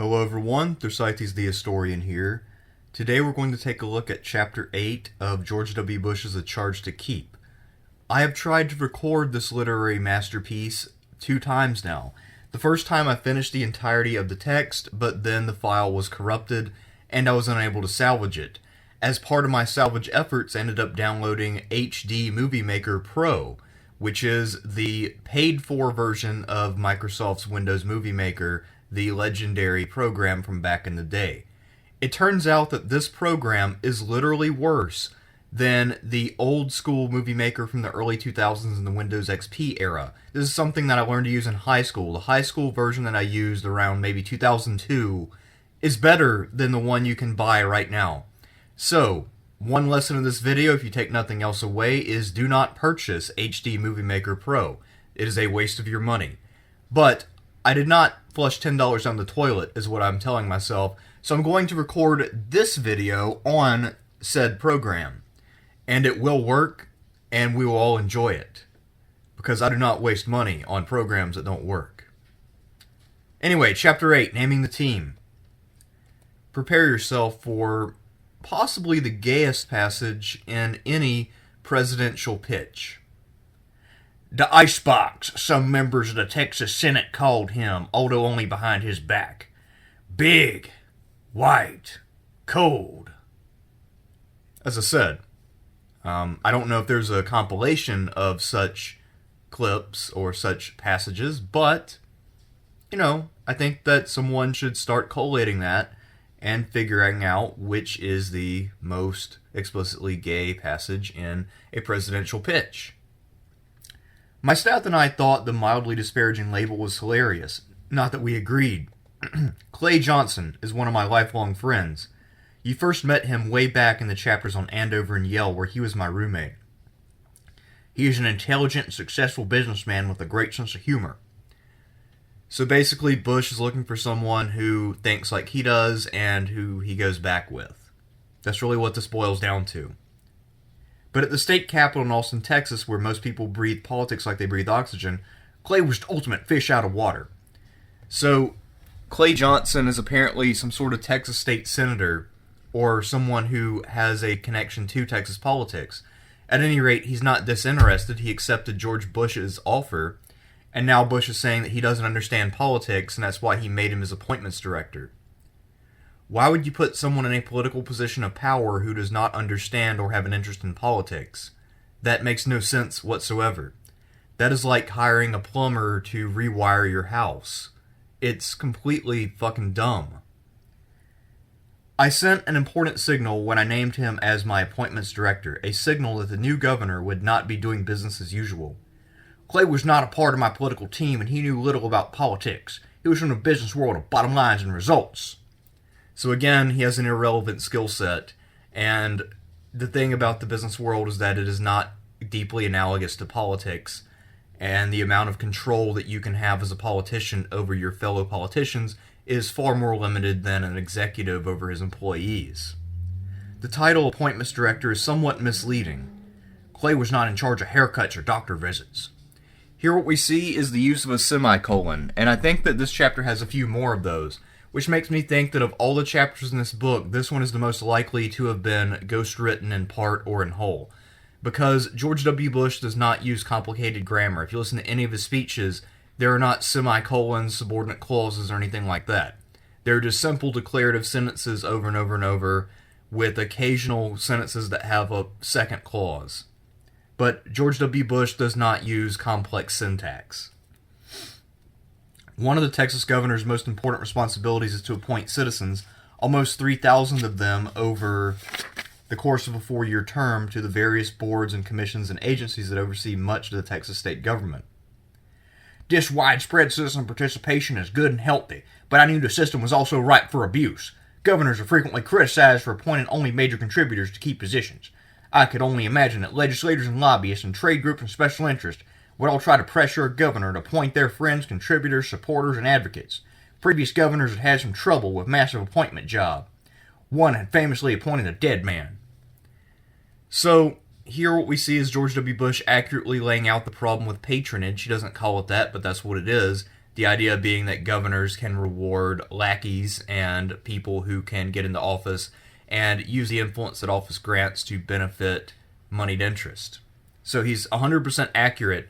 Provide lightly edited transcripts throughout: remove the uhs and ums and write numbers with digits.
Hello everyone, Thersites the Historian here. Today we're going to take a look at Chapter 8 of George W. Bush's A Charge to Keep. I have tried to record this literary masterpiece 2 times now. The first time I finished the entirety of the text, but then the file was corrupted and I was unable to salvage it. As part of my salvage efforts, I ended up downloading HD Movie Maker Pro, which is the paid-for version of Microsoft's Windows Movie Maker, the legendary program from back in the day. It turns out that this program is literally worse than the old-school Movie Maker from the early 2000s in the Windows XP era. This is something that I learned to use in high school. The high school version that I used around maybe 2002 is better than the one you can buy right now. So, one lesson in this video, if you take nothing else away, is do not purchase HD Movie Maker Pro. It is a waste of your money. But I did not flush $10 down the toilet, is what I'm telling myself, so I'm going to record this video on said program. And it will work, and we will all enjoy it. Because I do not waste money on programs that don't work. Anyway, Chapter 8, Naming the Team. Prepare yourself for possibly the gayest passage in any presidential pitch. The icebox, some members of the Texas Senate called him, although only behind his back. Big, white, cold. As I said, I don't know if there's a compilation of such clips or such passages, but, I think that someone should start collating that and figuring out which is the most explicitly gay passage in a presidential pitch. My staff and I thought the mildly disparaging label was hilarious. Not that we agreed. Clay Johnson is one of my lifelong friends. You first met him way back in the chapters on Andover and Yale, where he was my roommate. He is an intelligent and successful businessman with a great sense of humor. So basically, Bush is looking for someone who thinks like he does and who he goes back with. That's really what this boils down to. But at the state capitol in Austin, Texas, where most people breathe politics like they breathe oxygen, Clay was the ultimate fish out of water. So, Clay Johnson is apparently some sort of Texas state senator, or someone who has a connection to Texas politics. At any rate, he's not disinterested. He accepted George Bush's offer, and now Bush is saying that he doesn't understand politics, and that's why he made him his appointments director. Why would you put someone in a political position of power who does not understand or have an interest in politics? That makes no sense whatsoever. That is like hiring a plumber to rewire your house. It's completely fucking dumb. I sent an important signal when I named him as my appointments director, a signal that the new governor would not be doing business as usual. Clay was not a part of my political team and he knew little about politics. He was from the business world of bottom lines and results. So again, he has an irrelevant skill set, and the thing about the business world is that it is not deeply analogous to politics, and the amount of control that you can have as a politician over your fellow politicians is far more limited than an executive over his employees. The title appointments director is somewhat misleading. Clay was not in charge of haircuts or doctor visits. Here what we see is the use of a semicolon, and I think that this chapter has a few more of those, which makes me think that of all the chapters in this book, this one is the most likely to have been ghostwritten in part or in whole. Because George W. Bush does not use complicated grammar. If you listen to any of his speeches, there are not semicolons, subordinate clauses, or anything like that. They're just simple declarative sentences over and over and over, with occasional sentences that have a second clause. But George W. Bush does not use complex syntax. One of the Texas governor's most important responsibilities is to appoint citizens, almost 3,000 of them over the course of a 4-year term, to the various boards and commissions and agencies that oversee much of the Texas state government. This widespread citizen participation is good and healthy, but I knew the system was also ripe for abuse. Governors are frequently criticized for appointing only major contributors to key positions. I could only imagine that legislators and lobbyists and trade groups and special interests would all try to pressure a governor to appoint their friends, contributors, supporters, and advocates. Previous governors had had some trouble with massive appointment job. One had famously appointed a dead man. So, here what we see is George W. Bush accurately laying out the problem with patronage. He doesn't call it that, but that's what it is. The idea being that governors can reward lackeys and people who can get into office and use the influence that office grants to benefit moneyed interest. So he's 100% accurate.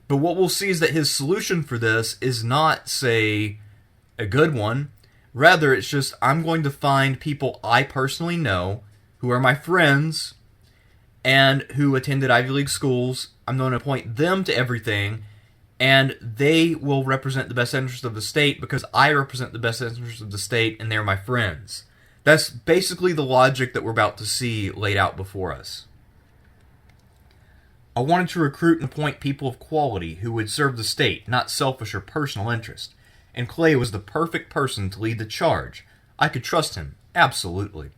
But what we'll see is that his solution for this is not, say, a good one. Rather, it's just, I'm going to find people I personally know who are my friends and who attended Ivy League schools. I'm going to appoint them to everything, and they will represent the best interest of the state because I represent the best interest of the state and they're my friends. That's basically the logic that we're about to see laid out before us. I wanted to recruit and appoint people of quality who would serve the state, not selfish or personal interest. And Clay was the perfect person to lead the charge. I could trust him, absolutely.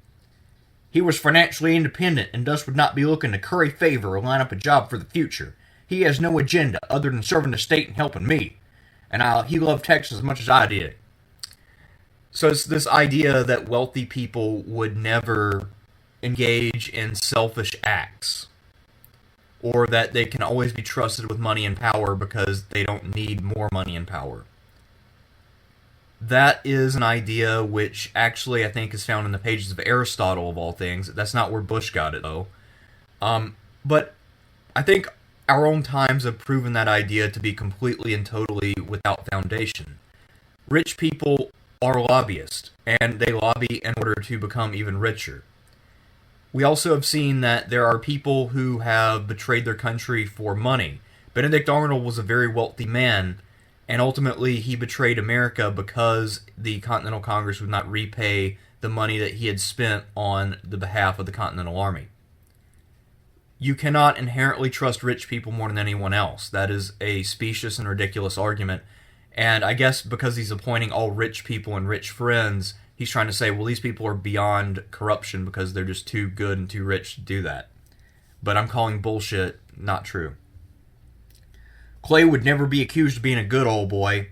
He was financially independent and thus would not be looking to curry favor or line up a job for the future. He has no agenda other than serving the state and helping me. And he loved Texas as much as I did. So it's this idea that wealthy people would never engage in selfish acts, or that they can always be trusted with money and power because they don't need more money and power. That is an idea which actually I think is found in the pages of Aristotle, of all things. That's not where Bush got it, though. But I think our own times have proven that idea to be completely and totally without foundation. Rich people are lobbyists, and they lobby in order to become even richer. We also have seen that there are people who have betrayed their country for money. Benedict Arnold was a very wealthy man, and ultimately he betrayed America because the Continental Congress would not repay the money that he had spent on the behalf of the Continental Army. You cannot inherently trust rich people more than anyone else. That is a specious and ridiculous argument. And I guess because he's appointing all rich people and rich friends, he's trying to say, well, these people are beyond corruption because they're just too good and too rich to do that. But I'm calling bullshit not true. Clay would never be accused of being a good old boy.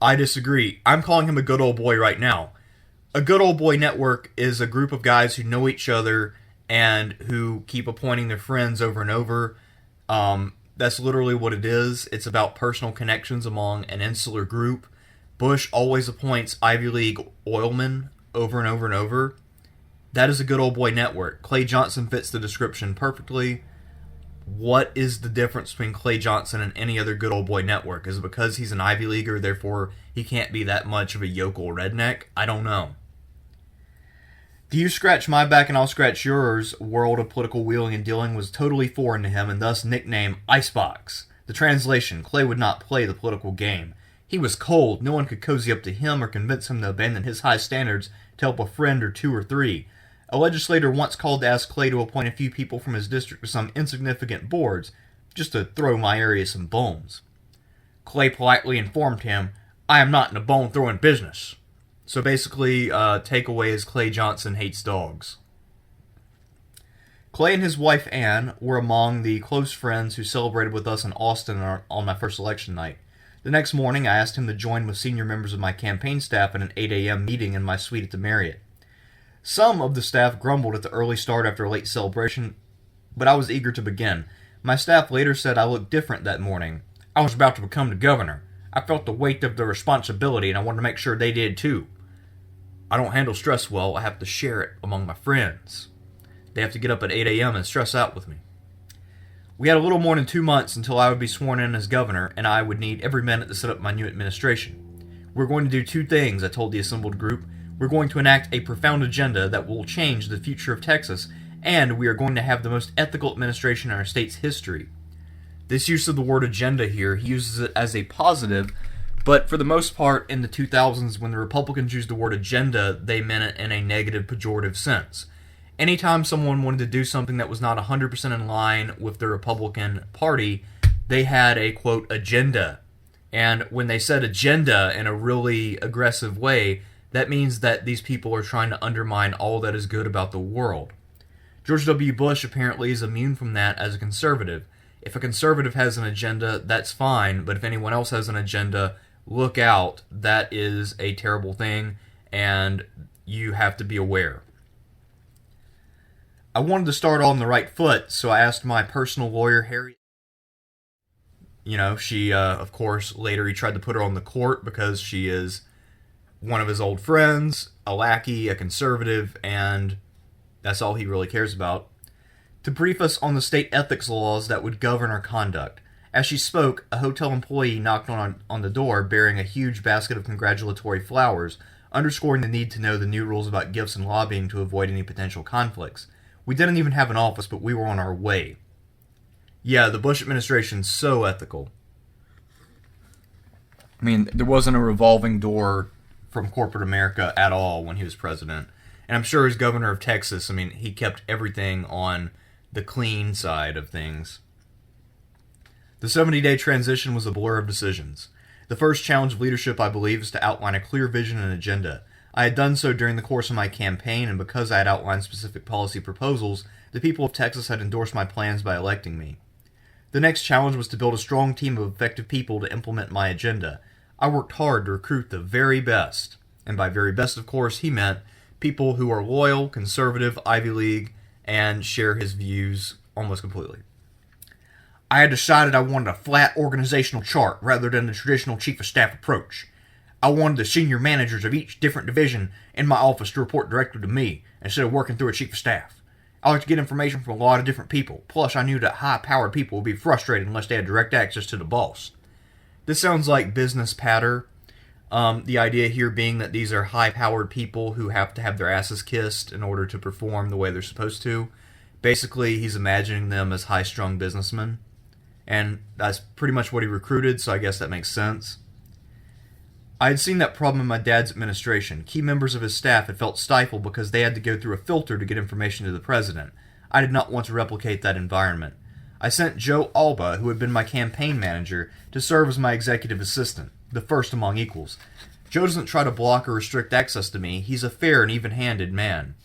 I disagree. I'm calling him a good old boy right now. A good old boy network is a group of guys who know each other and who keep appointing their friends over and over. That's literally what it is. It's about personal connections among an insular group. Bush always appoints Ivy League oilmen over and over and over. That is a good old boy network. Clay Johnson fits the description perfectly. What is the difference between Clay Johnson and any other good old boy network? Is it because he's an Ivy Leaguer, therefore he can't be that much of a yokel redneck? I don't know. The "you scratch my back and I'll scratch yours" world of political wheeling and dealing was totally foreign to him, and thus nicknamed Icebox. The translation: Clay would not play the political game. He was cold. No one could cozy up to him or convince him to abandon his high standards to help a friend or two or three. A legislator once called to ask Clay to appoint a few people from his district to some insignificant boards, just to throw my area some bones. Clay politely informed him, "I am not in the bone-throwing business." So basically, takeaway is Clay Johnson hates dogs. Clay and his wife Ann were among the close friends who celebrated with us in Austin on my first election night. The next morning, I asked him to join with senior members of my campaign staff at an 8 a.m. meeting in my suite at the Marriott. Some of the staff grumbled at the early start after a late celebration, but I was eager to begin. My staff later said I looked different that morning. I was about to become the governor. I felt the weight of the responsibility, and I wanted to make sure they did too. I don't handle stress well. I have to share it among my friends. They have to get up at 8 a.m. and stress out with me. We had a little more than 2 months until I would be sworn in as governor, and I would need every minute to set up my new administration. We're going to do two things, I told the assembled group. We're going to enact a profound agenda that will change the future of Texas, and we are going to have the most ethical administration in our state's history. This use of the word agenda here, he uses it as a positive, but for the most part in the 2000s when the Republicans used the word agenda, they meant it in a negative, pejorative sense. Anytime someone wanted to do something that was not 100% in line with the Republican Party, they had a, quote, agenda. And when they said agenda in a really aggressive way, that means that these people are trying to undermine all that is good about the world. George W. Bush apparently is immune from that as a conservative. If a conservative has an agenda, that's fine, but if anyone else has an agenda, look out. That is a terrible thing, and you have to be aware. I wanted to start on the right foot, so I asked my personal lawyer, Harry. She, of course, later he tried to put her on the court because she is one of his old friends, a lackey, a conservative, and that's all he really cares about. To brief us on the state ethics laws that would govern our conduct. As she spoke, a hotel employee knocked on the door bearing a huge basket of congratulatory flowers, underscoring the need to know the new rules about gifts and lobbying to avoid any potential conflicts. We didn't even have an office, but we were on our way. Yeah, the Bush administration's so ethical. I mean, there wasn't a revolving door from corporate America at all when he was president. And I'm sure as governor of Texas, he kept everything on the clean side of things. The 70-day transition was a blur of decisions. The first challenge of leadership, I believe, is to outline a clear vision and agenda. I had done so during the course of my campaign, and because I had outlined specific policy proposals, the people of Texas had endorsed my plans by electing me. The next challenge was to build a strong team of effective people to implement my agenda. I worked hard to recruit the very best, and by very best, of course, he meant people who are loyal, conservative, Ivy League, and share his views almost completely. I had decided I wanted a flat organizational chart rather than the traditional chief of staff approach. I wanted the senior managers of each different division in my office to report directly to me instead of working through a chief of staff. I like to get information from a lot of different people, plus I knew that high-powered people would be frustrated unless they had direct access to the boss. This sounds like business patter, the idea here being that these are high-powered people who have to have their asses kissed in order to perform the way they're supposed to. Basically, he's imagining them as high-strung businessmen, and that's pretty much what he recruited, so I guess that makes sense. I had seen that problem in my dad's administration. Key members of his staff had felt stifled because they had to go through a filter to get information to the president. I did not want to replicate that environment. I sent Joe Alba, who had been my campaign manager, to serve as my executive assistant, the first among equals. Joe doesn't try to block or restrict access to me. He's a fair and even-handed man.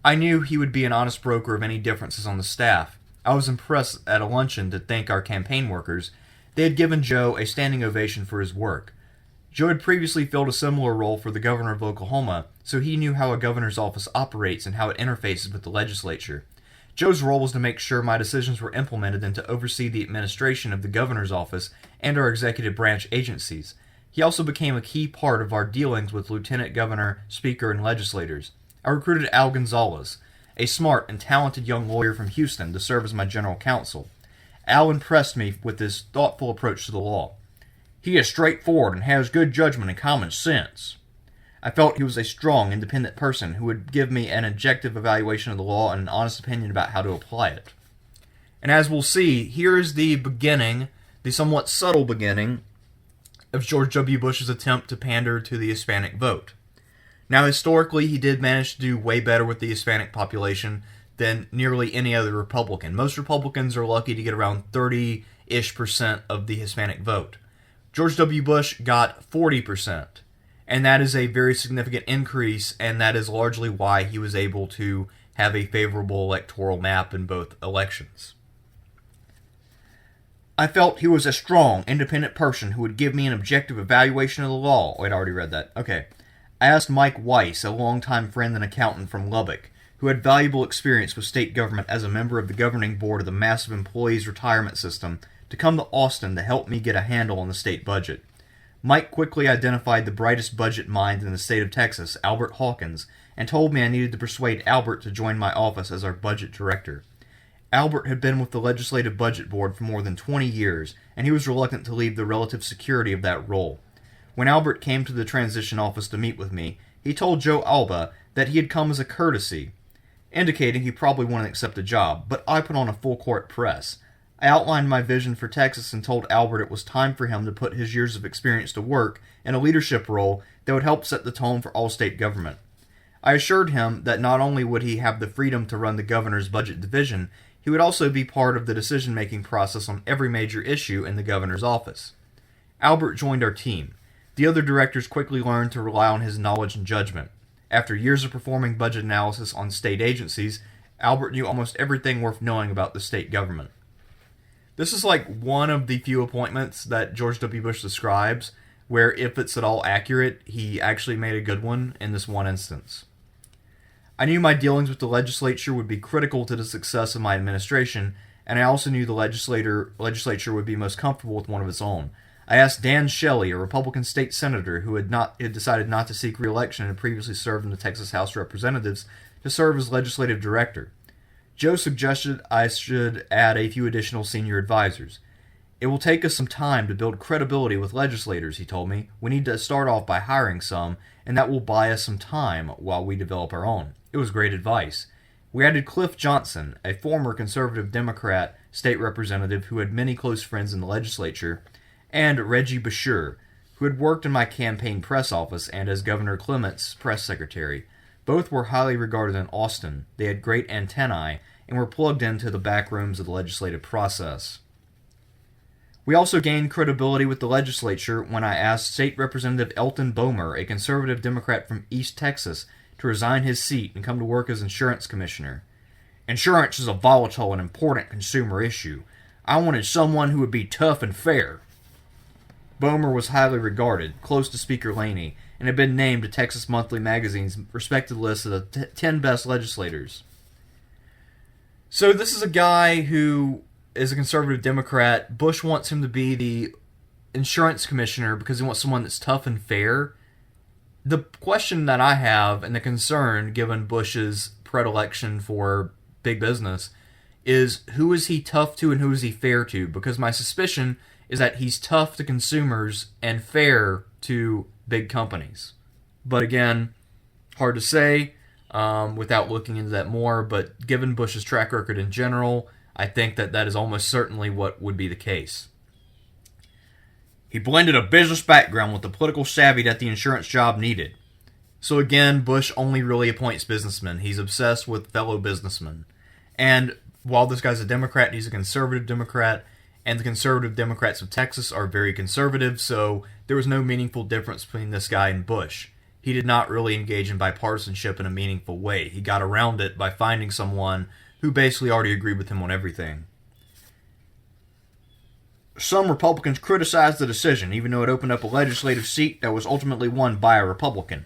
I knew he would be an honest broker of any differences on the staff. I was impressed at a luncheon to thank our campaign workers. They had given Joe a standing ovation for his work. Joe had previously filled a similar role for the governor of Oklahoma, so he knew how a governor's office operates and how it interfaces with the legislature. Joe's role was to make sure my decisions were implemented and to oversee the administration of the governor's office and our executive branch agencies. He also became a key part of our dealings with lieutenant governor, speaker, and legislators. I recruited Al Gonzalez, a smart and talented young lawyer from Houston, to serve as my general counsel. Al impressed me with his thoughtful approach to the law. He is straightforward and has good judgment and common sense. I felt he was a strong, independent person who would give me an objective evaluation of the law and an honest opinion about how to apply it. And as we'll see, here is the beginning, the somewhat subtle beginning, of George W. Bush's attempt to pander to the Hispanic vote. Now, historically, he did manage to do way better with the Hispanic population than nearly any other Republican. Most Republicans are lucky to get around 30-ish% of the Hispanic vote. George W. Bush got 40%, and that is a very significant increase, and that is largely why he was able to have a favorable electoral map in both elections. I felt he was a strong, independent person who would give me an objective evaluation of the law. Wait, I already read that. Okay. I asked Mike Weiss, a longtime friend and accountant from Lubbock, who had valuable experience with state government as a member of the governing board of the massive employees' retirement system, to come to Austin to help me get a handle on the state budget. Mike quickly identified the brightest budget mind in the state of Texas, Albert Hawkins, and told me I needed to persuade Albert to join my office as our budget director. Albert had been with the Legislative Budget Board for more than 20 years, and he was reluctant to leave the relative security of that role. When Albert came to the transition office to meet with me, he told Joe Alba that he had come as a courtesy, indicating he probably wouldn't accept the job, but I put on a full-court press. I outlined my vision for Texas and told Albert it was time for him to put his years of experience to work in a leadership role that would help set the tone for all state government. I assured him that not only would he have the freedom to run the governor's budget division, he would also be part of the decision-making process on every major issue in the governor's office. Albert joined our team. The other directors quickly learned to rely on his knowledge and judgment. After years of performing budget analysis on state agencies, Albert knew almost everything worth knowing about the state government. This is like one of the few appointments that George W. Bush describes where, if it's at all accurate, he actually made a good one in this one instance. I knew my dealings with the legislature would be critical to the success of my administration, and I also knew the legislature would be most comfortable with one of its own. I asked Dan Shelley, a Republican state senator who had decided not to seek re-election and had previously served in the Texas House of Representatives, to serve as legislative director. Joe suggested I should add a few additional senior advisors. It will take us some time to build credibility with legislators, he told me. We need to start off by hiring some, and that will buy us some time while we develop our own. It was great advice. We added Cliff Johnson, a former conservative Democrat state representative who had many close friends in the legislature, and Reggie Bashir, who had worked in my campaign press office and as Governor Clement's press secretary. Both were highly regarded in Austin. They had great antennae and were plugged into the back rooms of the legislative process. We also gained credibility with the legislature when I asked State Representative Elton Boehmer, a conservative Democrat from East Texas, to resign his seat and come to work as insurance commissioner. Insurance is a volatile and important consumer issue. I wanted someone who would be tough and fair. Boehmer was highly regarded, close to Speaker Laney, and had been named to Texas Monthly Magazine's respected list of the 10 best legislators. So this is a guy who is a conservative Democrat. Bush wants him to be the insurance commissioner because he wants someone that's tough and fair. The question that I have, and the concern given Bush's predilection for big business, is who is he tough to and who is he fair to? Because my suspicion is that he's tough to consumers and fair to big companies. But again, hard to say without looking into that more, but given Bush's track record in general, I think that is almost certainly what would be the case. He blended a business background with the political savvy that the insurance job needed. So again, Bush only really appoints businessmen. He's obsessed with fellow businessmen. And while this guy's a Democrat, he's a conservative Democrat, and the conservative Democrats of Texas are very conservative, so there was no meaningful difference between this guy and Bush. He did not really engage in bipartisanship in a meaningful way. He got around it by finding someone who basically already agreed with him on everything. Some Republicans criticized the decision, even though it opened up a legislative seat that was ultimately won by a Republican.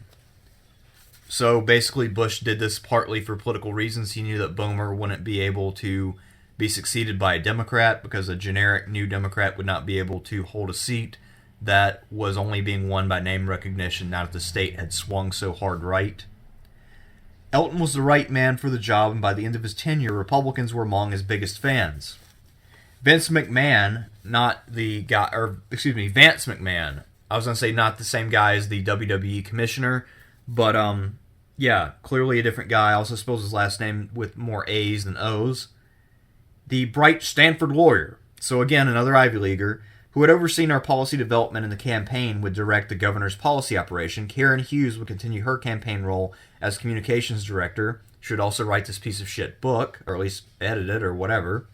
So basically Bush did this partly for political reasons. He knew that Boehmer wouldn't be able to be succeeded by a Democrat because a generic new Democrat would not be able to hold a seat that was only being won by name recognition now that the state had swung so hard right. Elton was the right man for the job, and by the end of his tenure, Republicans were among his biggest fans. Vance McMahon, not the guy, or excuse me, Vance McMahon. I was going to say not the same guy as the WWE commissioner, but yeah, clearly a different guy. I also suppose his last name with more A's than O's. The bright Stanford lawyer, so again another Ivy Leaguer, who had overseen our policy development in the campaign, would direct the governor's policy operation. Karen Hughes would continue her campaign role as communications director. She would also write this piece of shit book, or at least edit it or whatever.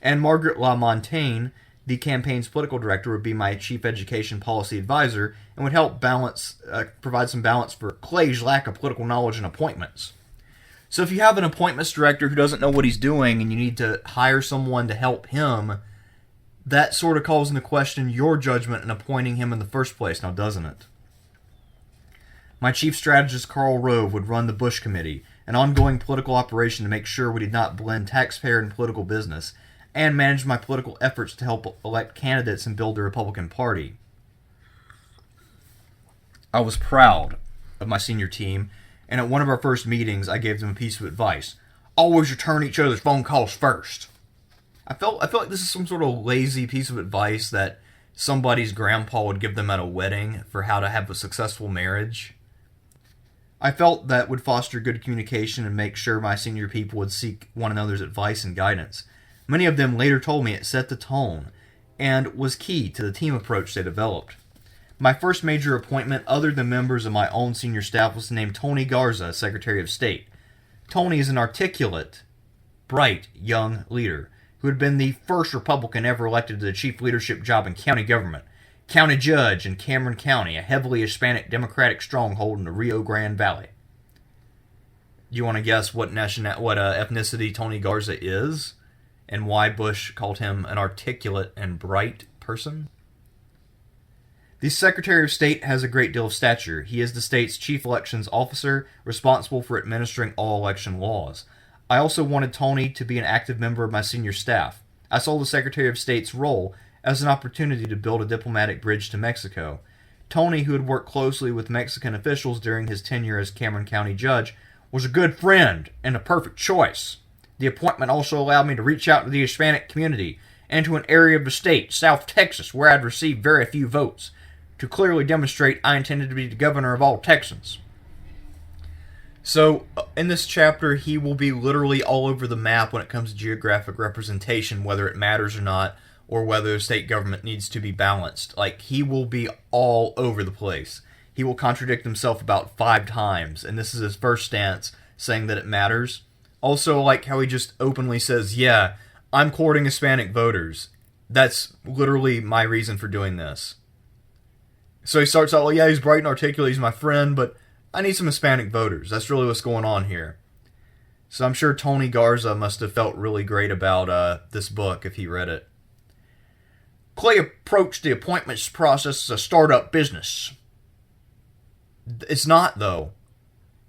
And Margaret LaMontagne, the campaign's political director, would be my chief education policy advisor and would help provide some balance for Clay's lack of political knowledge and appointments. So if you have an appointments director who doesn't know what he's doing and you need to hire someone to help him, that sort of calls into question your judgment in appointing him in the first place, now doesn't it? My chief strategist, Karl Rove, would run the Bush Committee, an ongoing political operation to make sure we did not blend taxpayer and political business, and manage my political efforts to help elect candidates and build the Republican Party. I was proud of my senior team, and at one of our first meetings, I gave them a piece of advice. Always return each other's phone calls first. I felt like this is some sort of lazy piece of advice that somebody's grandpa would give them at a wedding for how to have a successful marriage. I felt that would foster good communication and make sure my senior people would seek one another's advice and guidance. Many of them later told me it set the tone and was key to the team approach they developed. My first major appointment, other than members of my own senior staff, was to name Tony Garza Secretary of State. Tony is an articulate, bright, young leader who had been the first Republican ever elected to the chief leadership job in county government, county judge in Cameron County, a heavily Hispanic Democratic stronghold in the Rio Grande Valley. Do you want to guess what ethnicity Tony Garza is, and why Bush called him an articulate and bright person? The Secretary of State has a great deal of stature. He is the state's chief elections officer, responsible for administering all election laws. I also wanted Tony to be an active member of my senior staff. I saw the Secretary of State's role as an opportunity to build a diplomatic bridge to Mexico. Tony, who had worked closely with Mexican officials during his tenure as Cameron County judge, was a good friend and a perfect choice. The appointment also allowed me to reach out to the Hispanic community and to an area of the state, South Texas, where I'd received very few votes, to clearly demonstrate I intended to be the governor of all Texans. So, in this chapter, he will be literally all over the map when it comes to geographic representation, whether it matters or not, or whether the state government needs to be balanced. Like, he will be all over the place. He will contradict himself about 5 times, and this is his first stance, saying that it matters. Also, like how he just openly says, yeah, I'm courting Hispanic voters. That's literally my reason for doing this. So he starts out, well, yeah, he's bright and articulate, he's my friend, but I need some Hispanic voters. That's really what's going on here. So I'm sure Tony Garza must have felt really great about this book if he read it. Clay approached the appointments process as a startup business. It's not, though.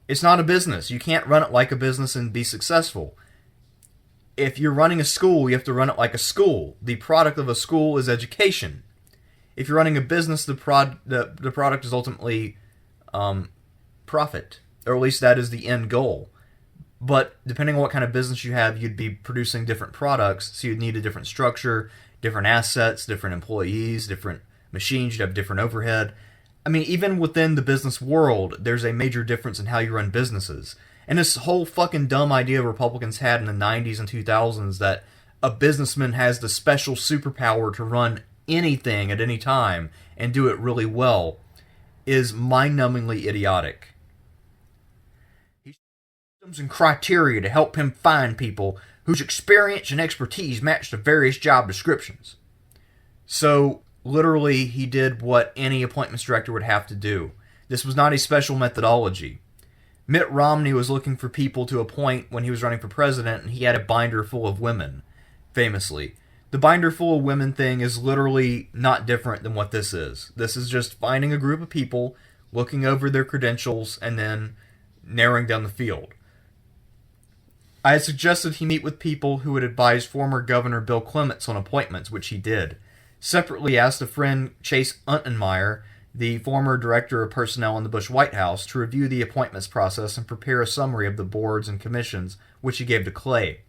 It's not a business. You can't run it like a business and be successful. If you're running a school, you have to run it like a school. The product of a school is education. If you're running a business, the product is ultimately profit, or at least that is the end goal. But depending on what kind of business you have, you'd be producing different products, so you'd need a different structure, different assets, different employees, different machines, you'd have different overhead. I mean, even within the business world, there's a major difference in how you run businesses. And this whole fucking dumb idea Republicans had in the 90s and 2000s that a businessman has the special superpower to run anything at any time and do it really well is mind-numbingly idiotic. He systems and criteria to help him find people whose experience and expertise match the various job descriptions. So, literally, he did what any appointments director would have to do. This was not a special methodology. Mitt Romney was looking for people to appoint when he was running for president, and he had a binder full of women, famously. The binder full of women thing is literally not different than what this is. This is just finding a group of people, looking over their credentials, and then narrowing down the field. I had suggested he meet with people who would advise former Governor Bill Clements on appointments, which he did. Separately asked a friend, Chase Untermeyer, the former director of personnel in the Bush White House, to review the appointments process and prepare a summary of the boards and commissions, which he gave to Clay.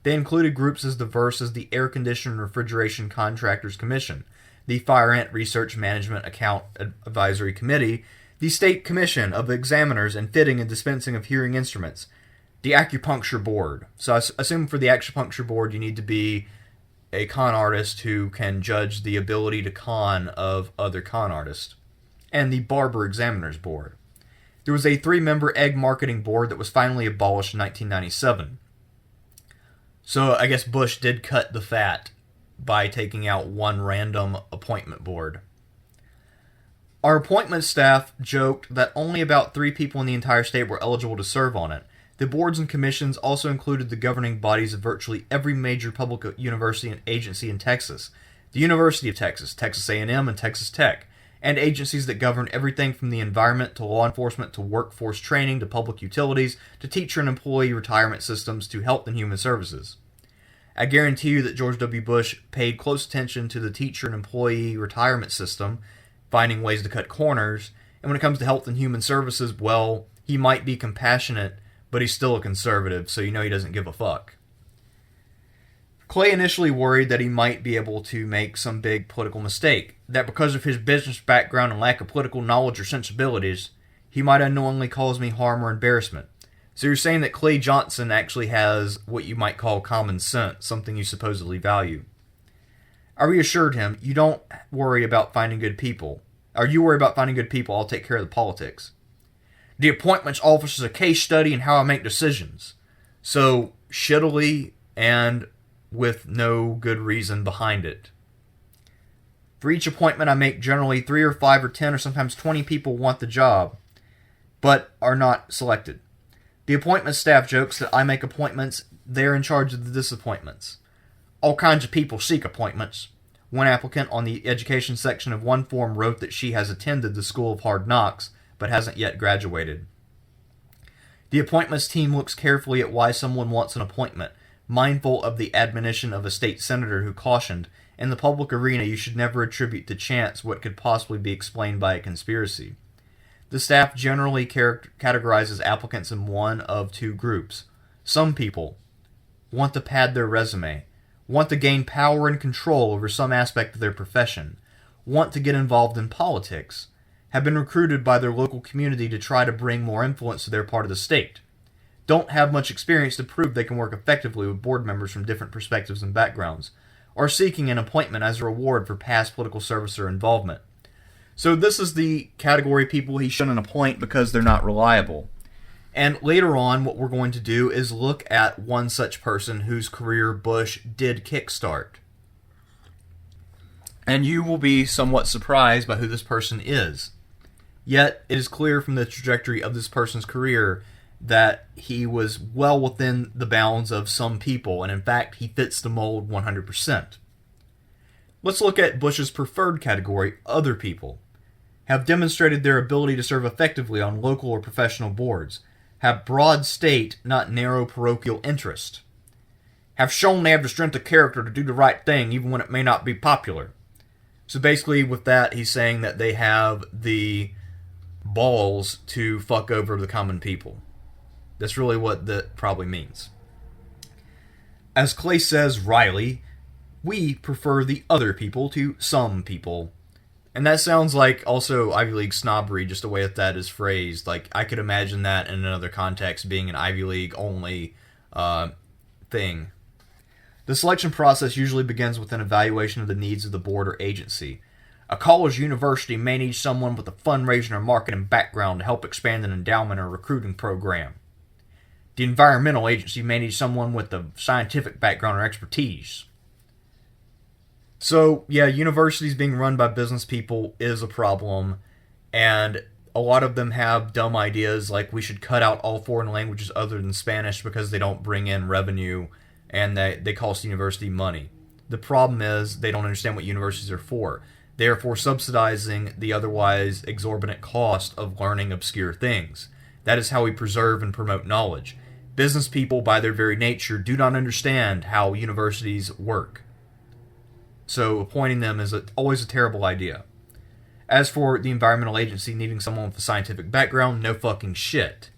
They included groups as diverse as the Air Condition and Refrigeration Contractors Commission, the Fire Ant Research Management Account Advisory Committee, the State Commission of Examiners in Fitting and Dispensing of Hearing Instruments, the Acupuncture Board. So I assume for the Acupuncture Board you need to be a con artist who can judge the ability to con of other con artists, and the Barber Examiners Board. There was a 3-member egg marketing board that was finally abolished in 1997. So I guess Bush did cut the fat by taking out one random appointment board. Our appointment staff joked that only about 3 people in the entire state were eligible to serve on it. The boards and commissions also included the governing bodies of virtually every major public university and agency in Texas, the University of Texas, Texas A&M, and Texas Tech, and agencies that govern everything from the environment to law enforcement to workforce training to public utilities to teacher and employee retirement systems to health and human services. I guarantee you that George W. Bush paid close attention to the teacher and employee retirement system, finding ways to cut corners, and when it comes to health and human services, well, he might be compassionate, but he's still a conservative, so you know he doesn't give a fuck. Clay initially worried that he might be able to make some big political mistake, that because of his business background and lack of political knowledge or sensibilities, he might unknowingly cause me harm or embarrassment. So you're saying that Clay Johnson actually has what you might call common sense, something you supposedly value. I reassured him, you don't worry about finding good people. Or you worry about finding good people, I'll take care of the politics. The appointments office is a case study in how I make decisions. So, shittily and with no good reason behind it. For each appointment I make, generally 3 or 5 or 10 or sometimes 20 people want the job, but are not selected. The appointment staff jokes that I make appointments, they're in charge of the disappointments. All kinds of people seek appointments. One applicant on the education section of one form wrote that she has attended the School of Hard Knocks, but hasn't yet graduated. The appointments team looks carefully at why someone wants an appointment. mindful of the admonition of a state senator who cautioned, "In the public arena, you should never attribute to chance what could possibly be explained by a conspiracy." The staff generally categorizes applicants in one of two groups. Some people want to pad their resume, want to gain power and control over some aspect of their profession, want to get involved in politics, have been recruited by their local community to try to bring more influence to their part of the state, don't have much experience to prove they can work effectively with board members from different perspectives and backgrounds, are seeking an appointment as a reward for past political service or involvement. So this is the category of people he shouldn't appoint because they're not reliable. And later on, what we're going to do is look at one such person whose career Bush did kickstart. And you will be somewhat surprised by who this person is. Yet, it is clear from the trajectory of this person's career that he was well within the bounds of some people, and in fact, he fits the mold 100%. Let's look at Bush's preferred category, other people. Have demonstrated their ability to serve effectively on local or professional boards. Have broad state, not narrow parochial interest. Have shown they have the strength of character to do the right thing even when it may not be popular. So basically with that, he's saying that they have the balls to fuck over the common people. That's really what that probably means. As Clay says, Riley, we prefer the other people to some people. And that sounds like also Ivy League snobbery, just the way that is phrased. Like, I could imagine that in another context being an Ivy League only thing. The selection process usually begins with an evaluation of the needs of the board or agency. A college or university may need someone with a fundraising or marketing background to help expand an endowment or recruiting program. The environmental agency may need someone with a scientific background or expertise. So, yeah, universities being run by business people is a problem, and a lot of them have dumb ideas like we should cut out all foreign languages other than Spanish because they don't bring in revenue and they cost the university money. The problem is they don't understand what universities are for. Therefore, subsidizing the otherwise exorbitant cost of learning obscure things. That is how we preserve and promote knowledge. Business people, by their very nature, do not understand how universities work. So appointing them is always a terrible idea. As for the environmental agency needing someone with a scientific background, no fucking shit.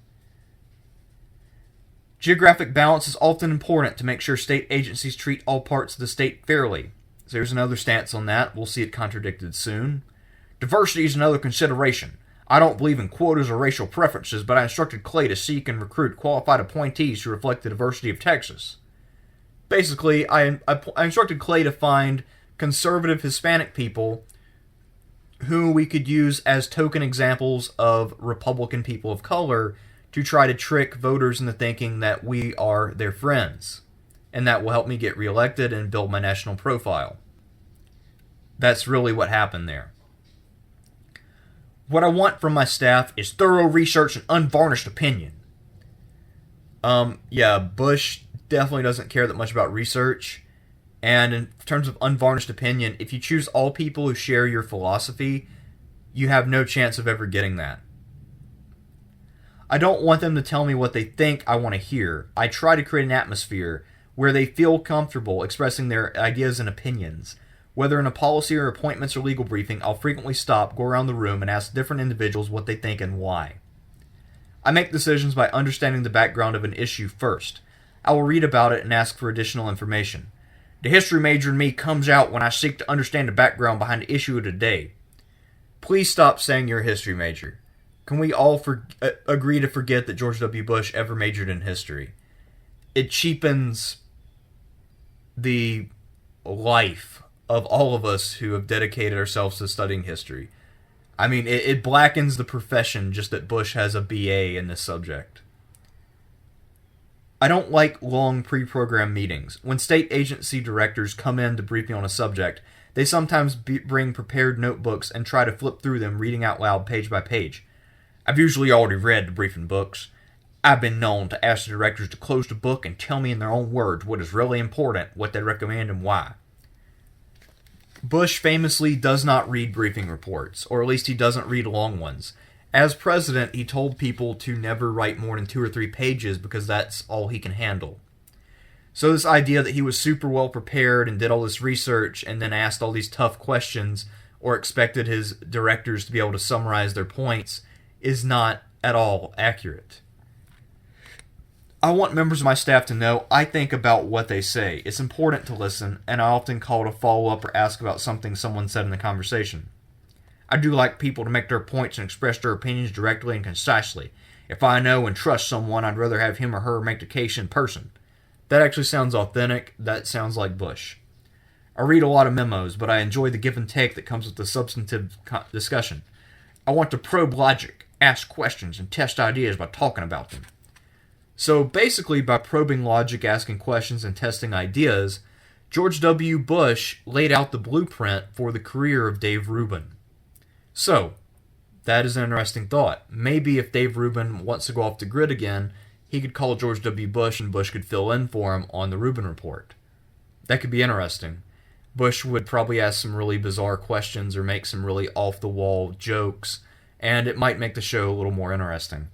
Geographic balance is often important to make sure state agencies treat all parts of the state fairly. So there's another stance on that. We'll see it contradicted soon. Diversity is another consideration. I don't believe in quotas or racial preferences, but I instructed Clay to seek and recruit qualified appointees who reflect the diversity of Texas. Basically, I instructed Clay to find conservative Hispanic people who we could use as token examples of Republican people of color to try to trick voters into thinking that we are their friends. And that will help me get reelected and build my national profile. That's really what happened there. What I want from my staff is thorough research and unvarnished opinion. Bush definitely doesn't care that much about research. And in terms of unvarnished opinion, if you choose all people who share your philosophy, you have no chance of ever getting that. I don't want them to tell me what they think I want to hear. I try to create an atmosphere where they feel comfortable expressing their ideas and opinions. Whether in a policy or appointments or legal briefing, I'll frequently stop, go around the room, and ask different individuals what they think and why. I make decisions by understanding the background of an issue first. I will read about it and ask for additional information. The history major in me comes out when I seek to understand the background behind the issue of the day. Please stop saying you're a history major. Can we all agree to forget that George W. Bush ever majored in history? It cheapens the life of all of us who have dedicated ourselves to studying history. I mean, it blackens the profession just that Bush has a BA in this subject. I don't like long pre-programmed meetings. When state agency directors come in to brief me on a subject, they sometimes bring prepared notebooks and try to flip through them, reading out loud page by page. I've usually already read the briefing books. I've been known to ask the directors to close the book and tell me in their own words what is really important, what they recommend, and why. Bush famously does not read briefing reports, or at least he doesn't read long ones. As president, he told people to never write more than 2 or 3 pages because that's all he can handle. So this idea that he was super well prepared and did all this research and then asked all these tough questions or expected his directors to be able to summarize their points is not at all accurate. I want members of my staff to know I think about what they say. It's important to listen, and I often call to follow up or ask about something someone said in the conversation. I do like people to make their points and express their opinions directly and concisely. If I know and trust someone, I'd rather have him or her make the case in person. That actually sounds authentic. That sounds like Bush. I read a lot of memos, but I enjoy the give and take that comes with the substantive discussion. I want to probe logic, ask questions, and test ideas by talking about them. So basically, by probing logic, asking questions, and testing ideas, George W. Bush laid out the blueprint for the career of Dave Rubin. So, that is an interesting thought. Maybe if Dave Rubin wants to go off the grid again, he could call George W. Bush and Bush could fill in for him on the Rubin Report. That could be interesting. Bush would probably ask some really bizarre questions or make some really off-the-wall jokes, and it might make the show a little more interesting.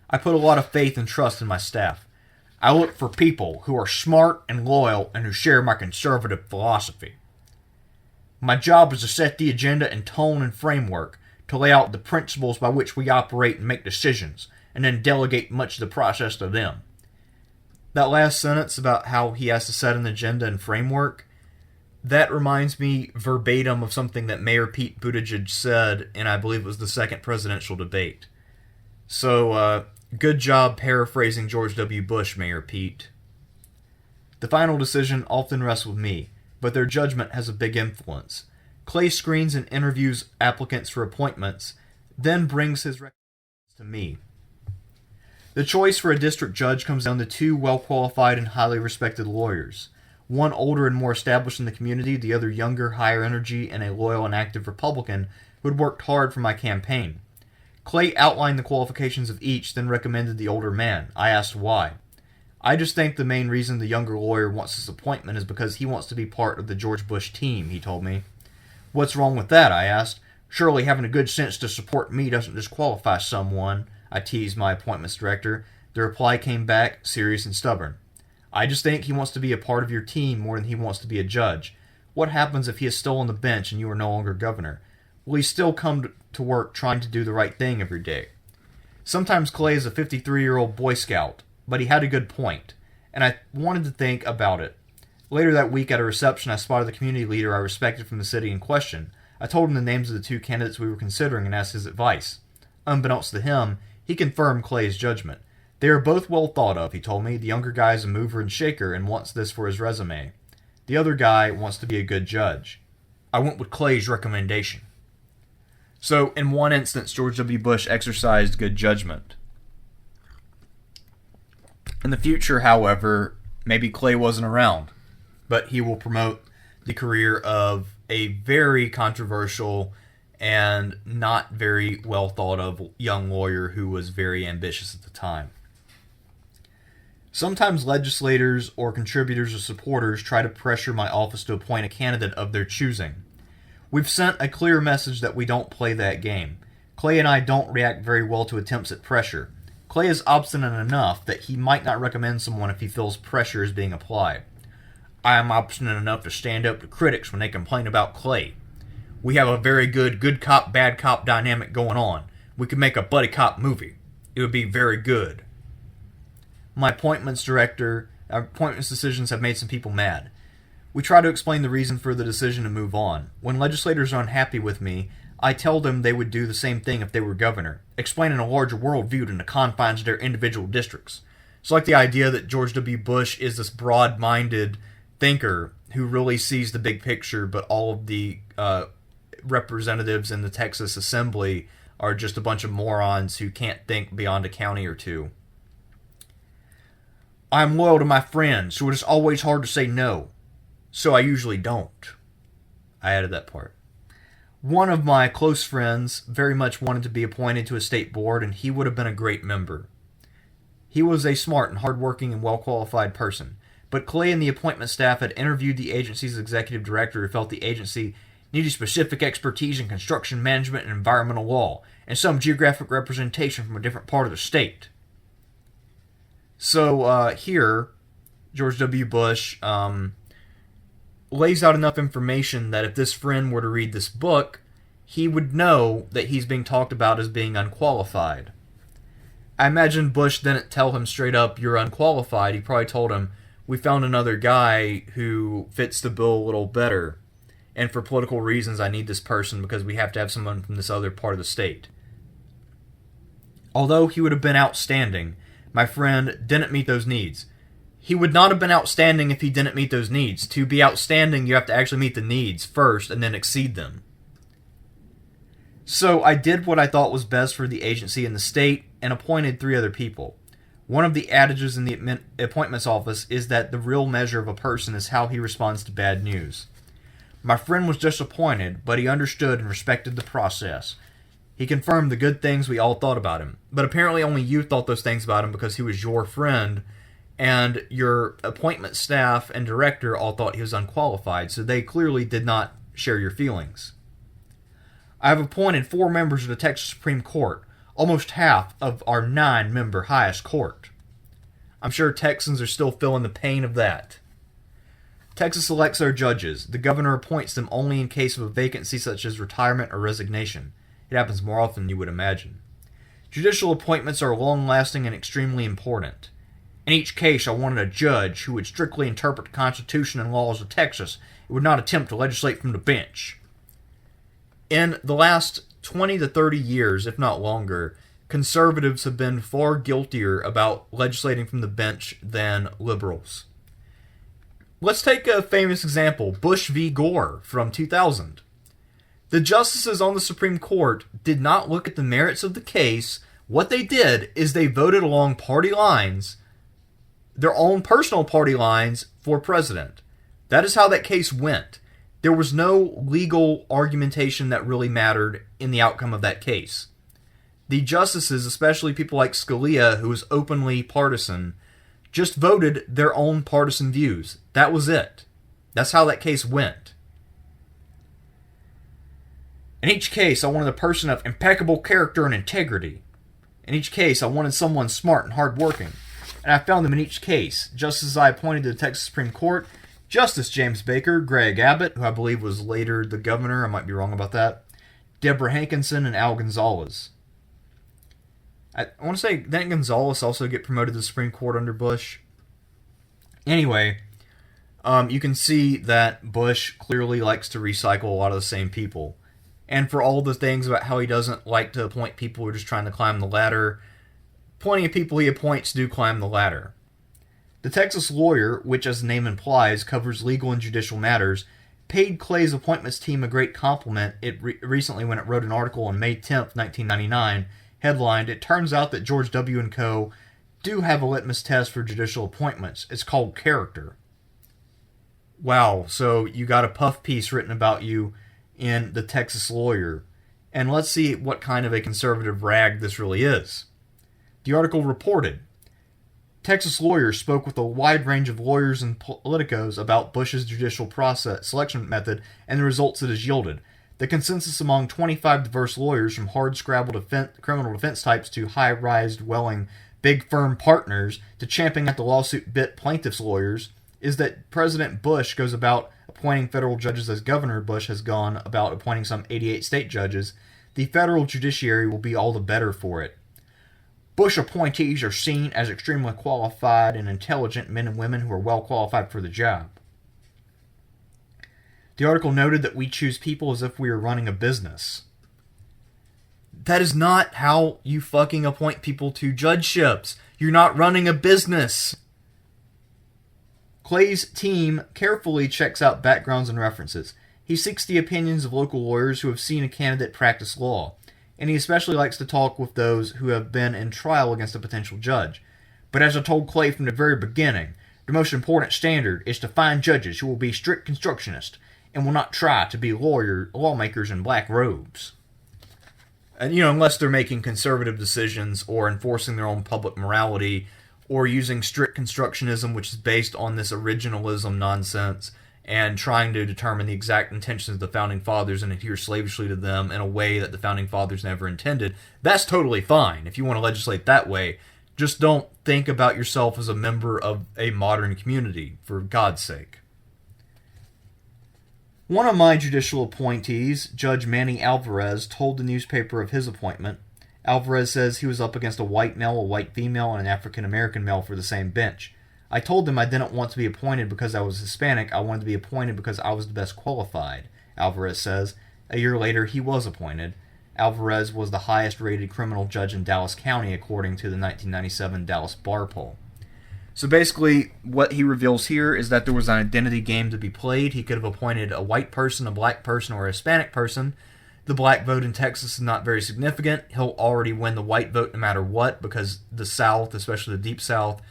I put a lot of faith and trust in my staff. I look for people who are smart and loyal and who share my conservative philosophy. My job is to set the agenda and tone and framework, to lay out the principles by which we operate and make decisions, and then delegate much of the process to them. That last sentence about how he has to set an agenda and framework, that reminds me verbatim of something that Mayor Pete Buttigieg said in, I believe it was the second presidential debate. So, good job paraphrasing George W. Bush, Mayor Pete. The final decision often rests with me, but their judgment has a big influence. Clay screens and interviews applicants for appointments, then brings his recommendations to me. The choice for a district judge comes down to two well-qualified and highly respected lawyers. One older and more established in the community, the other younger, higher energy, and a loyal and active Republican who had worked hard for my campaign. Clay outlined the qualifications of each, then recommended the older man. I asked why. I just think the main reason the younger lawyer wants this appointment is because he wants to be part of the George Bush team, he told me. What's wrong with that, I asked. Surely having a good sense to support me doesn't disqualify someone, I teased my appointments director. The reply came back, serious and stubborn. I just think he wants to be a part of your team more than he wants to be a judge. What happens if he is still on the bench and you are no longer governor? Will he still come to work trying to do the right thing every day? Sometimes Clay is a 53-year-old Boy Scout, but he had a good point, and I wanted to think about it. Later that week at a reception, I spotted the community leader I respected from the city in question. I told him the names of the two candidates we were considering and asked his advice. Unbeknownst to him, he confirmed Clay's judgment. They are both well thought of, he told me. The younger guy is a mover and shaker and wants this for his resume. The other guy wants to be a good judge. I went with Clay's recommendation. So, in one instance, George W. Bush exercised good judgment. In the future, however, maybe Clay wasn't around, but he will promote the career of a very controversial and not very well thought of young lawyer who was very ambitious at the time. Sometimes legislators or contributors or supporters try to pressure my office to appoint a candidate of their choosing. We've sent a clear message that we don't play that game. Clay and I don't react very well to attempts at pressure. Clay is obstinate enough that he might not recommend someone if he feels pressure is being applied. I am obstinate enough to stand up to critics when they complain about Clay. We have a very good cop, bad cop dynamic going on. We could make a buddy cop movie. It would be very good. My appointments decisions have made some people mad. We try to explain the reason for the decision to move on. When legislators are unhappy with me, I tell them they would do the same thing if they were governor, explaining a larger worldview in the confines of their individual districts. It's like the idea that George W. Bush is this broad-minded thinker who really sees the big picture, but all of the representatives in the Texas Assembly are just a bunch of morons who can't think beyond a county or two. I'm loyal to my friends, so it is always hard to say no. So I usually don't. I added that part. One of my close friends very much wanted to be appointed to a state board, and he would have been a great member. He was a smart and hardworking and well-qualified person, but Clay and the appointment staff had interviewed the agency's executive director who felt the agency needed specific expertise in construction management and environmental law, and some geographic representation from a different part of the state. So here, George W. Bush lays out enough information that if this friend were to read this book, he would know that he's being talked about as being unqualified. I imagine Bush didn't tell him straight up, "You're unqualified." He probably told him, "We found another guy who fits the bill a little better. And for political reasons, I need this person because we have to have someone from this other part of the state." Although he would have been outstanding, my friend didn't meet those needs. He would not have been outstanding if he didn't meet those needs. To be outstanding, you have to actually meet the needs first and then exceed them. So I did what I thought was best for the agency and the state and appointed 3 other people. One of the adages in the appointments office is that the real measure of a person is how he responds to bad news. My friend was disappointed, but he understood and respected the process. He confirmed the good things we all thought about him. But apparently only you thought those things about him because he was your friend, and your appointment staff and director all thought he was unqualified, so they clearly did not share your feelings. I have appointed 4 members of the Texas Supreme Court, almost half of our 9-member highest court. I'm sure Texans are still feeling the pain of that. Texas elects our judges. The governor appoints them only in case of a vacancy such as retirement or resignation. It happens more often than you would imagine. Judicial appointments are long-lasting and extremely important. In each case, I wanted a judge who would strictly interpret the Constitution and laws of Texas and would not attempt to legislate from the bench. In the last 20 to 30 years, if not longer, conservatives have been far guiltier about legislating from the bench than liberals. Let's take a famous example, Bush v. Gore from 2000. The justices on the Supreme Court did not look at the merits of the case. What they did is they voted along party lines, their own personal party lines, for president. That is how that case went. There was no legal argumentation that really mattered in the outcome of that case. The justices, especially people like Scalia, who was openly partisan, just voted their own partisan views. That was it. That's how that case went. In each case, I wanted a person of impeccable character and integrity. In each case, I wanted someone smart and hardworking. And I found them in each case. Just as I appointed to the Texas Supreme Court, Justice James Baker, Greg Abbott, who I believe was later the governor, I might be wrong about that, Deborah Hankinson, and Al Gonzalez. I want to say, didn't Gonzalez also get promoted to the Supreme Court under Bush? Anyway, you can see that Bush clearly likes to recycle a lot of the same people. And for all the things about how he doesn't like to appoint people who are just trying to climb the ladder, plenty of people he appoints do climb the ladder. The Texas Lawyer, which as the name implies covers legal and judicial matters, paid Clay's appointments team a great compliment recently when it wrote an article on May 10th, 1999, headlined, "It turns out that George W. and Co. do have a litmus test for judicial appointments. It's called character." Wow, so you got a puff piece written about you in the Texas Lawyer. And let's see what kind of a conservative rag this really is. The article reported, Texas lawyers spoke with a wide range of lawyers and politicos about Bush's judicial process selection method and the results it has yielded. The consensus among 25 diverse lawyers, from hard-scrabble criminal defense types to high-rise dwelling big firm partners to champing at the lawsuit bit plaintiffs' lawyers, is that President Bush goes about appointing federal judges as Governor Bush has gone about appointing some 88 state judges. The federal judiciary will be all the better for it. Bush appointees are seen as extremely qualified and intelligent men and women who are well qualified for the job. The article noted that we choose people as if we are running a business. That is not how you fucking appoint people to judgeships. You're not running a business. Clay's team carefully checks out backgrounds and references. He seeks the opinions of local lawyers who have seen a candidate practice law, and he especially likes to talk with those who have been in trial against a potential judge. But as I told Clay from the very beginning, the most important standard is to find judges who will be strict constructionists and will not try to be lawmakers in black robes. And, unless they're making conservative decisions or enforcing their own public morality or using strict constructionism, which is based on this originalism nonsense, and trying to determine the exact intentions of the Founding Fathers and adhere slavishly to them in a way that the Founding Fathers never intended. That's totally fine. If you want to legislate that way, Just don't think about yourself as a member of a modern community, for God's sake. One of my judicial appointees, Judge Manny Alvarez, told the newspaper of his appointment. Alvarez says he was up against a white male, a white female, and an African-American male for the same bench. I told them I didn't want to be appointed because I was Hispanic. I wanted to be appointed because I was the best qualified, Alvarez says. A year later, he was appointed. Alvarez was the highest-rated criminal judge in Dallas County, according to the 1997 Dallas Bar Poll. So basically, what he reveals here is that there was an identity game to be played. He could have appointed a white person, a black person, or a Hispanic person. The black vote in Texas is not very significant. He'll already win the white vote no matter what, because the South, especially the Deep South,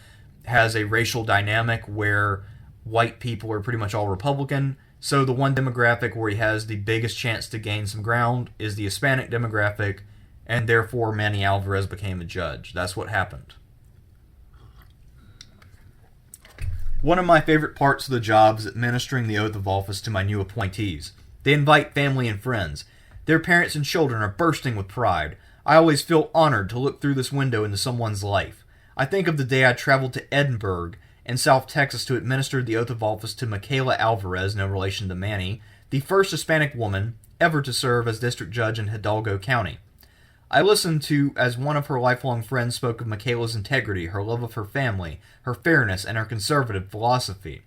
has a racial dynamic where white people are pretty much all Republican. So the one demographic where he has the biggest chance to gain some ground is the Hispanic demographic, and therefore Manny Alvarez became a judge. That's what happened. One of my favorite parts of the job is administering the oath of office to my new appointees. They invite family and friends. Their parents and children are bursting with pride. I always feel honored to look through this window into someone's life. I think of the day I traveled to Edinburgh in South Texas to administer the oath of office to Michaela Alvarez, no relation to Manny, the first Hispanic woman ever to serve as district judge in Hidalgo County. I listened to as one of her lifelong friends spoke of Michaela's integrity, her love of her family, her fairness, and her conservative philosophy.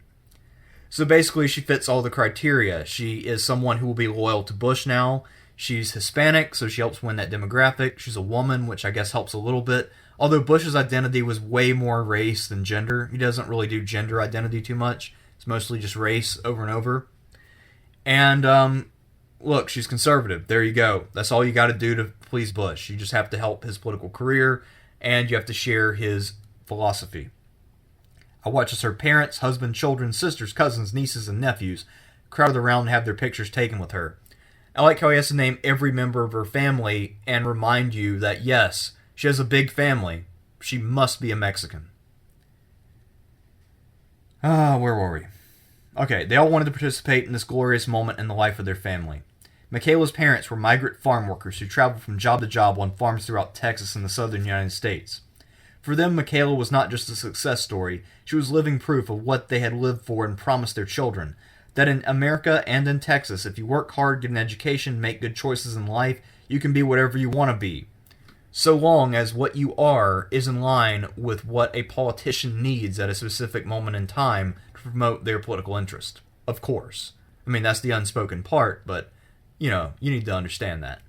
So basically, she fits all the criteria. She is someone who will be loyal to Bush now. She's Hispanic, so she helps win that demographic. She's a woman, which I guess helps a little bit. Although Bush's identity was way more race than gender. He doesn't really do gender identity too much. It's mostly just race over and over. And, look, she's conservative. There you go. That's all you got to do to please Bush. You just have to help his political career, and you have to share his philosophy. I watch as her parents, husband, children, sisters, cousins, nieces, and nephews crowd around and have their pictures taken with her. I like how he has to name every member of her family and remind you that, yes, she has a big family. She must be a Mexican. Where were we? Okay, they all wanted to participate in this glorious moment in the life of their family. Michaela's parents were migrant farm workers who traveled from job to job on farms throughout Texas and the southern United States. For them, Michaela was not just a success story, she was living proof of what they had lived for and promised their children. That in America and in Texas, if you work hard, get an education, make good choices in life, you can be whatever you want to be. So long as what you are is in line with what a politician needs at a specific moment in time to promote their political interest. Of course. I mean, that's the unspoken part, but, you need to understand that.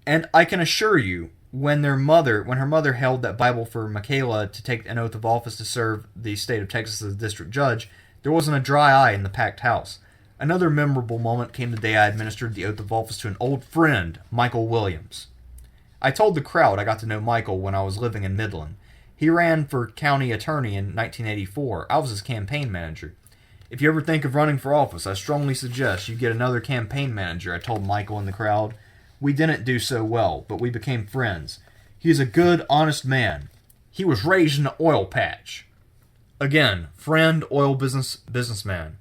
And I can assure you, when her mother held that Bible for Michaela to take an oath of office to serve the state of Texas as district judge, there wasn't a dry eye in the packed house. Another memorable moment came the day I administered the oath of office to an old friend, Michael Williams. I told the crowd I got to know Michael when I was living in Midland. He ran for county attorney in 1984. I was his campaign manager. If you ever think of running for office, I strongly suggest you get another campaign manager, I told Michael in the crowd. We didn't do so well, but we became friends. He is a good, honest man. He was raised in an oil patch. Again, friend, oil businessman.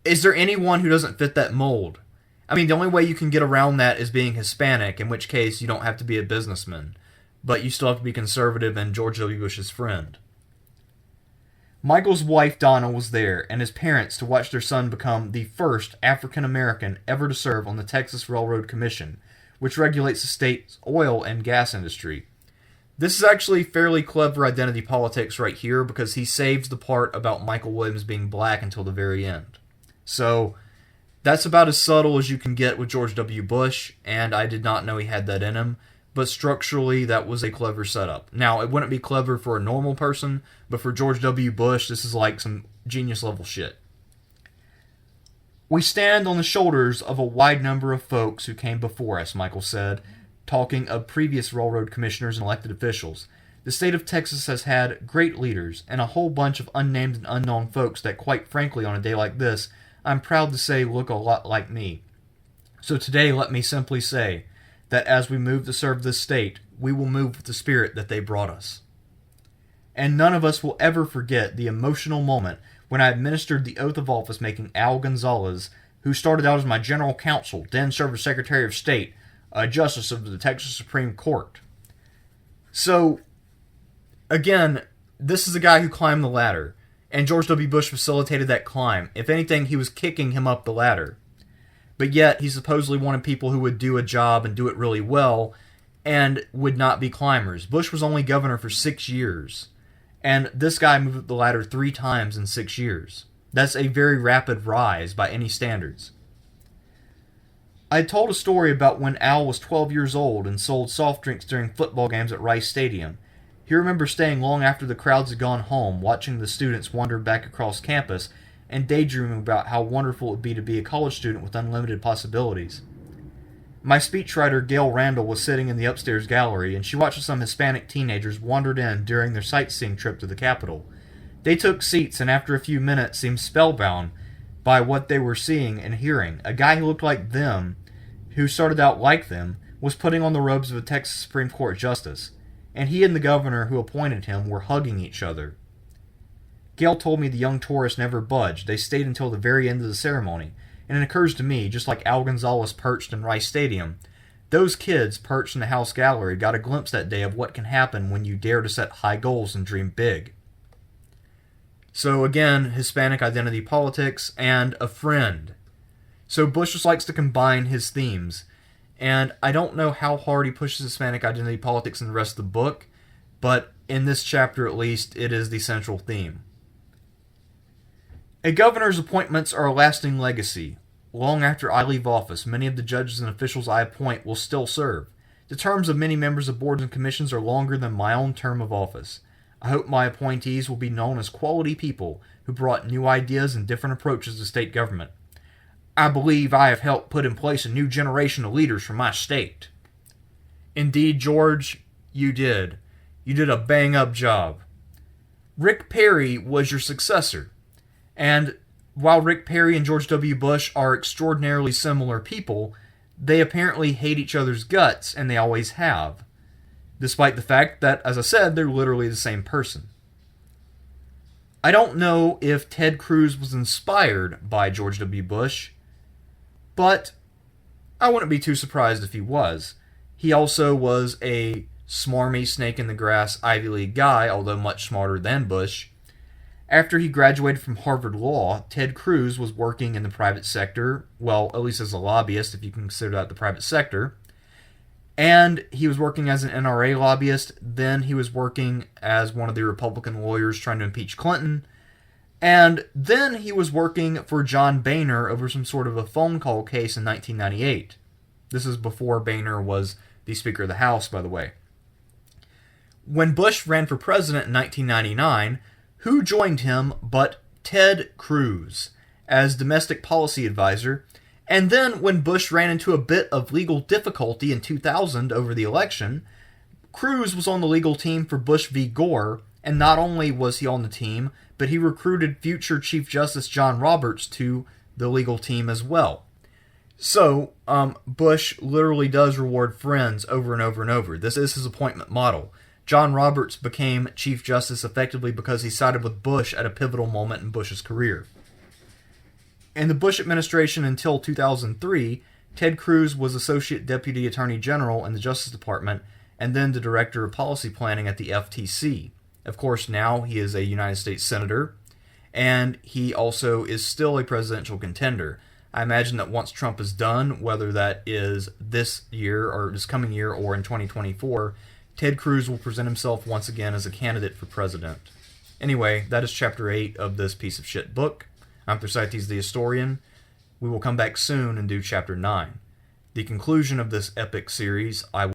Is there anyone who doesn't fit that mold? I mean, the only way you can get around that is being Hispanic, in which case you don't have to be a businessman. But you still have to be conservative and George W. Bush's friend. Michael's wife, Donna, was there, and his parents to watch their son become the first African-American ever to serve on the Texas Railroad Commission, which regulates the state's oil and gas industry. This is actually fairly clever identity politics right here, because he saves the part about Michael Williams being black until the very end. So, that's about as subtle as you can get with George W. Bush, and I did not know he had that in him. But structurally, that was a clever setup. Now, it wouldn't be clever for a normal person, but for George W. Bush, this is like some genius-level shit. We stand on the shoulders of a wide number of folks who came before us, Michael said, talking of previous railroad commissioners and elected officials. The state of Texas has had great leaders, and a whole bunch of unnamed and unknown folks that, quite frankly, on a day like this, I'm proud to say look a lot like me. So today, let me simply say that as we move to serve this state, we will move with the spirit that they brought us. And none of us will ever forget the emotional moment when I administered the oath of office making Al Gonzalez, who started out as my general counsel, then served as Secretary of State, a justice of the Texas Supreme Court. So, again, this is a guy who climbed the ladder, and George W. Bush facilitated that climb. If anything, he was kicking him up the ladder. But yet, he supposedly wanted people who would do a job and do it really well, and would not be climbers. Bush was only governor for 6 years, and this guy moved up the ladder 3 times in 6 years. That's a very rapid rise by any standards. I told a story about when Al was 12 years old and sold soft drinks during football games at Rice Stadium. He remembers staying long after the crowds had gone home, watching the students wander back across campus, and daydreaming about how wonderful it would be to be a college student with unlimited possibilities. My speechwriter, Gail Randall, was sitting in the upstairs gallery, and she watched as some Hispanic teenagers wandered in during their sightseeing trip to the Capitol. They took seats, and after a few minutes seemed spellbound by what they were seeing and hearing. A guy who looked like them, who started out like them, was putting on the robes of a Texas Supreme Court justice, and he and the governor who appointed him were hugging each other. Gail told me the young tourists never budged. They stayed until the very end of the ceremony. And it occurs to me, just like Al Gonzalez perched in Rice Stadium, those kids perched in the House Gallery got a glimpse that day of what can happen when you dare to set high goals and dream big. So again, Hispanic identity politics and a friend. So Bush just likes to combine his themes. And I don't know how hard he pushes Hispanic identity politics in the rest of the book, but in this chapter at least, it is the central theme. A governor's appointments are a lasting legacy. Long after I leave office, many of the judges and officials I appoint will still serve. The terms of many members of boards and commissions are longer than my own term of office. I hope my appointees will be known as quality people who brought new ideas and different approaches to state government. I believe I have helped put in place a new generation of leaders for my state. Indeed, George, you did. You did a bang-up job. Rick Perry was your successor. And while Rick Perry and George W. Bush are extraordinarily similar people, they apparently hate each other's guts, and they always have. Despite the fact that, as I said, they're literally the same person. I don't know if Ted Cruz was inspired by George W. Bush, but I wouldn't be too surprised if he was. He also was a smarmy, snake-in-the-grass Ivy League guy, although much smarter than Bush. After he graduated from Harvard Law, Ted Cruz was working in the private sector, well, at least as a lobbyist, if you can consider that the private sector. And he was working as an NRA lobbyist. Then he was working as one of the Republican lawyers trying to impeach Clinton. And then he was working for John Boehner over some sort of a phone call case in 1998. This is before Boehner was the Speaker of the House, by the way. When Bush ran for president in 1999, who joined him but Ted Cruz as domestic policy advisor? And then when Bush ran into a bit of legal difficulty in 2000 over the election, Cruz was on the legal team for Bush v. Gore, and not only was he on the team, but he recruited future Chief Justice John Roberts to the legal team as well. So, Bush literally does reward friends over and over and over. This is his appointment model. John Roberts became Chief Justice effectively because he sided with Bush at a pivotal moment in Bush's career. In the Bush administration until 2003, Ted Cruz was Associate Deputy Attorney General in the Justice Department and then the Director of Policy Planning at the FTC. Of course, now he is a United States Senator, and he also is still a presidential contender. I imagine that once Trump is done, whether that is this year or this coming year or in 2024, Ted Cruz will present himself once again as a candidate for president. Anyway, that is Chapter 8 of this piece of shit book. I'm Thersites the Historian. We will come back soon and do Chapter 9. The conclusion of this epic series, I will